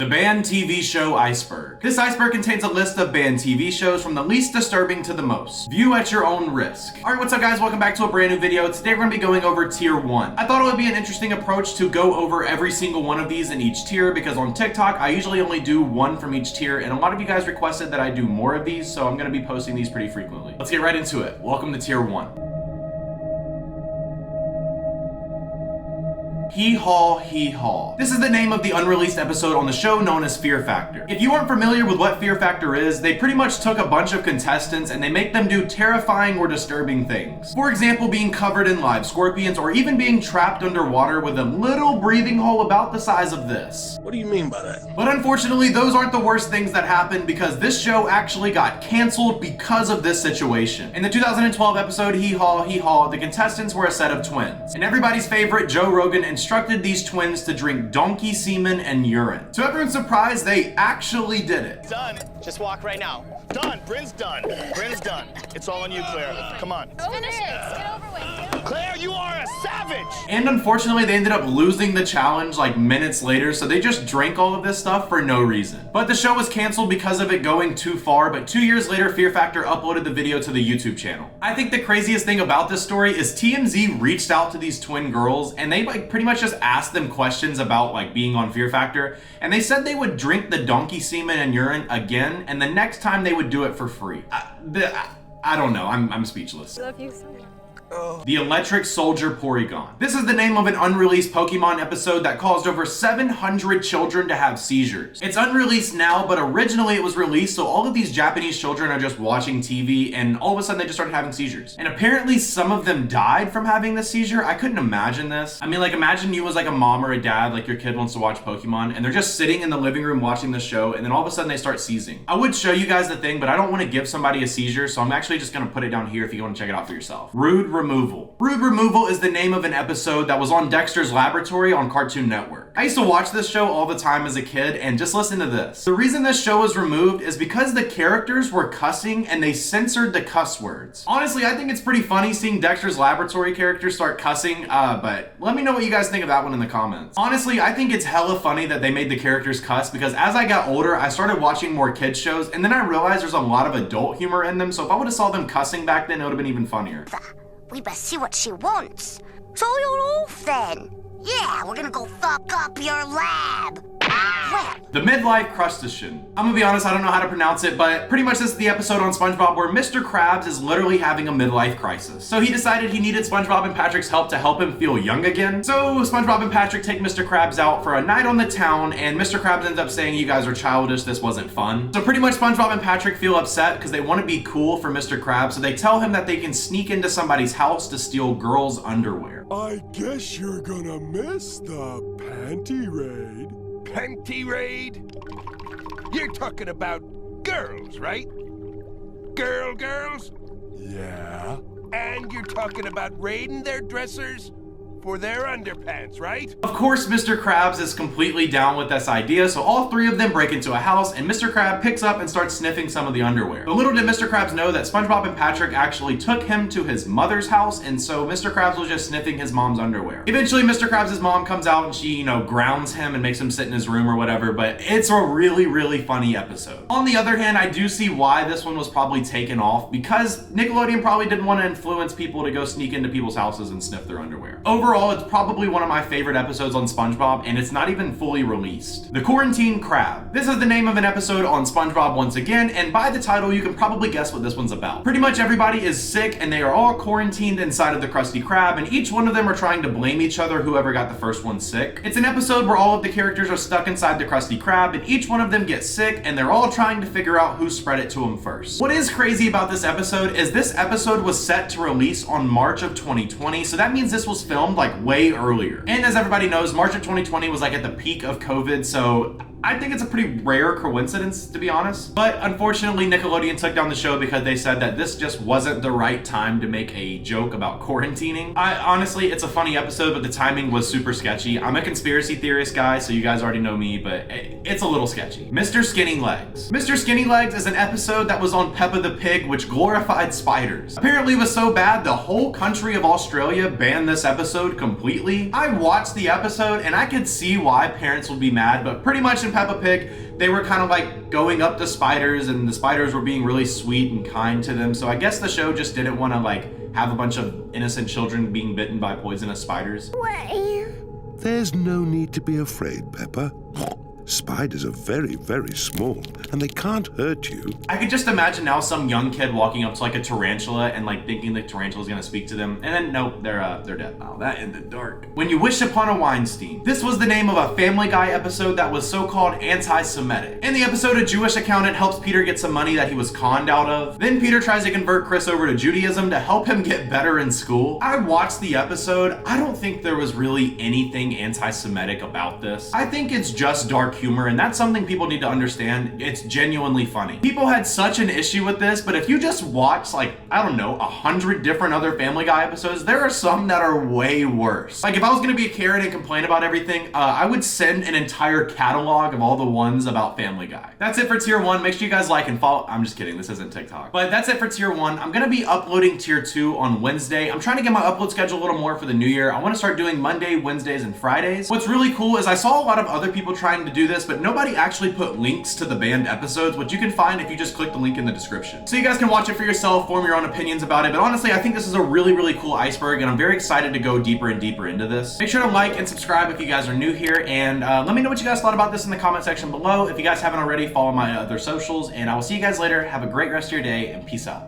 The banned TV show Iceberg. This iceberg contains a list of banned TV shows from the least disturbing to the most. View at your own risk. Alright, what's up guys? Welcome back to a brand new video. Today we're going to be going over tier 1. I thought it would be an interesting approach to go over every single one of these in each tier because on TikTok I usually only do one from each tier and a lot of you guys requested that I do more of these, so I'm going to be posting these pretty frequently. Let's get right into it. Welcome to tier 1. Hee Haw, Hee Haw. This is the name of the unreleased episode on the show known as Fear Factor. If you aren't familiar with what Fear Factor is, they pretty much took a bunch of contestants and they make them do terrifying or disturbing things. For example, being covered in live scorpions or even being trapped underwater with a little breathing hole about the size of this. What do you mean by that? But unfortunately, those aren't the worst things that happened because this show actually got canceled because of this situation. In the 2012 episode Hee Haw, Hee Haw, the contestants were a set of twins. And everybody's favorite, Joe Rogan, instructed these twins to drink donkey semen and urine. To everyone's surprise, they actually did it. Done. Just walk right now. Done. Bryn's done. Bryn's done. It's all on you, Claire. Come on. Finish it. Get over with. Claire, you are a savage! And unfortunately, they ended up losing the challenge like minutes later, so they just drank all of this stuff for no reason. But the show was canceled because of it going too far, but 2 years later, Fear Factor uploaded the video to the YouTube channel. I think the craziest thing about this story is TMZ reached out to these twin girls and they like pretty much just asked them questions about like being on Fear Factor, and they said they would drink the donkey semen and urine again, and the next time they would do it for free. I don't know, I'm speechless. Love you so much. The Electric Soldier Porygon. This is the name of an unreleased Pokemon episode that caused over 700 children to have seizures. It's unreleased now, but originally it was released, so all of these Japanese children are just watching TV and all of a sudden they just started having seizures. And apparently some of them died from having the seizure. I couldn't imagine this. I mean, like imagine you as like a mom or a dad, like your kid wants to watch Pokemon and they're just sitting in the living room watching the show and then all of a sudden they start seizing. I would show you guys the thing, but I don't want to give somebody a seizure, so I'm actually just going to put it down here if you want to check it out for yourself. Rude Removal. Rude Removal is the name of an episode that was on Dexter's Laboratory on Cartoon Network. I used to watch this show all the time as a kid, and just listen to this. The reason this show was removed is because the characters were cussing and they censored the cuss words. Honestly, I think it's pretty funny seeing Dexter's Laboratory characters start cussing, but let me know what you guys think of that one in the comments. Honestly, I think it's hella funny that they made the characters cuss because as I got older, I started watching more kids shows, and then I realized there's a lot of adult humor in them, so if I would have saw them cussing back then, it would have been even funnier. We best see what she wants. So you're off then. Yeah, we're gonna go fuck up your lab. The Midlife Crisis. I'm gonna be honest, I don't know how to pronounce it, but pretty much this is the episode on SpongeBob where Mr. Krabs is literally having a midlife crisis. So he decided he needed SpongeBob and Patrick's help to help him feel young again. So SpongeBob and Patrick take Mr. Krabs out for a night on the town, and Mr. Krabs ends up saying, "You guys are childish, this wasn't fun." So pretty much SpongeBob and Patrick feel upset because they want to be cool for Mr. Krabs, so they tell him that they can sneak into somebody's house to steal girls' underwear. I guess you're gonna miss the panty raid. Panty raid? You're talking about girls, right? Girls? Yeah? And you're talking about raiding their dressers for their underpants, right? Of course, Mr. Krabs is completely down with this idea, so all three of them break into a house, and Mr. Krab picks up and starts sniffing some of the underwear. But little did Mr. Krabs know that SpongeBob and Patrick actually took him to his mother's house, and so Mr. Krabs was just sniffing his mom's underwear. Eventually, Mr. Krabs' mom comes out and she, grounds him and makes him sit in his room or whatever, but it's a really, really funny episode. On the other hand, I do see why this one was probably taken off, because Nickelodeon probably didn't want to influence people to go sneak into people's houses and sniff their underwear. Overall, it's probably one of my favorite episodes on SpongeBob, and it's not even fully released. The Quarantine Crab. This is the name of an episode on SpongeBob once again, and by the title, you can probably guess what this one's about. Pretty much everybody is sick, and they are all quarantined inside of the Krusty Krab, and each one of them are trying to blame each other, whoever got the first one sick. It's an episode where all of the characters are stuck inside the Krusty Krab, and each one of them gets sick, and they're all trying to figure out who spread it to them first. What is crazy about this episode is this episode was set to release on March of 2020, so that means this was filmed like way earlier. And as everybody knows, March of 2020 was like at the peak of COVID, so I think it's a pretty rare coincidence, to be honest. But unfortunately, Nickelodeon took down the show because they said that this just wasn't the right time to make a joke about quarantining. Honestly, it's a funny episode, but the timing was super sketchy. I'm a conspiracy theorist guy, so you guys already know me, but it's a little sketchy. Mr. Skinny Legs. Mr. Skinny Legs is an episode that was on Peppa the Pig, which glorified spiders. Apparently it was so bad, the whole country of Australia banned this episode completely. I watched the episode and I could see why parents would be mad, but pretty much in watching Peppa Pig, they were kind of like going up to spiders, and the spiders were being really sweet and kind to them. So I guess the show just didn't want to like have a bunch of innocent children being bitten by poisonous spiders. There's no need to be afraid, Peppa. Spiders are very, very small, and they can't hurt you. I could just imagine now some young kid walking up to like a tarantula and like thinking the tarantula is gonna speak to them, and then nope, they're dead. Oh, that in the dark. When You Wish Upon a Weinstein. This was the name of a Family Guy episode that was so-called anti-Semitic. In the episode, a Jewish accountant helps Peter get some money that he was conned out of. Then Peter tries to convert Chris over to Judaism to help him get better in school. I watched the episode. I don't think there was really anything anti-Semitic about this. I think it's just dark humor, and that's something people need to understand. It's genuinely funny. People had such an issue with this, but if you just watch like, I don't know, 100 different other Family Guy episodes, there are some that are way worse. Like if I was gonna be a Karen and complain about everything, I would send an entire catalog of all the ones about Family Guy. That's it for tier 1. Make sure you guys like and follow. I'm just kidding, this isn't TikTok. But that's it for tier 1. I'm gonna be uploading tier 2 on Wednesday. I'm trying to get my upload schedule a little more for the new year. I wanna start doing Monday, Wednesdays, and Fridays. What's really cool is I saw a lot of other people trying to do this, but nobody actually put links to the banned episodes, which you can find if you just click the link in the description. So you guys can watch it for yourself, form your own opinions about it, but honestly, I think this is a really, really cool iceberg, and I'm very excited to go deeper and deeper into this. Make sure to like and subscribe if you guys are new here, and let me know what you guys thought about this in the comment section below. If you guys haven't already, follow my other socials, and I will see you guys later. Have a great rest of your day, and peace out.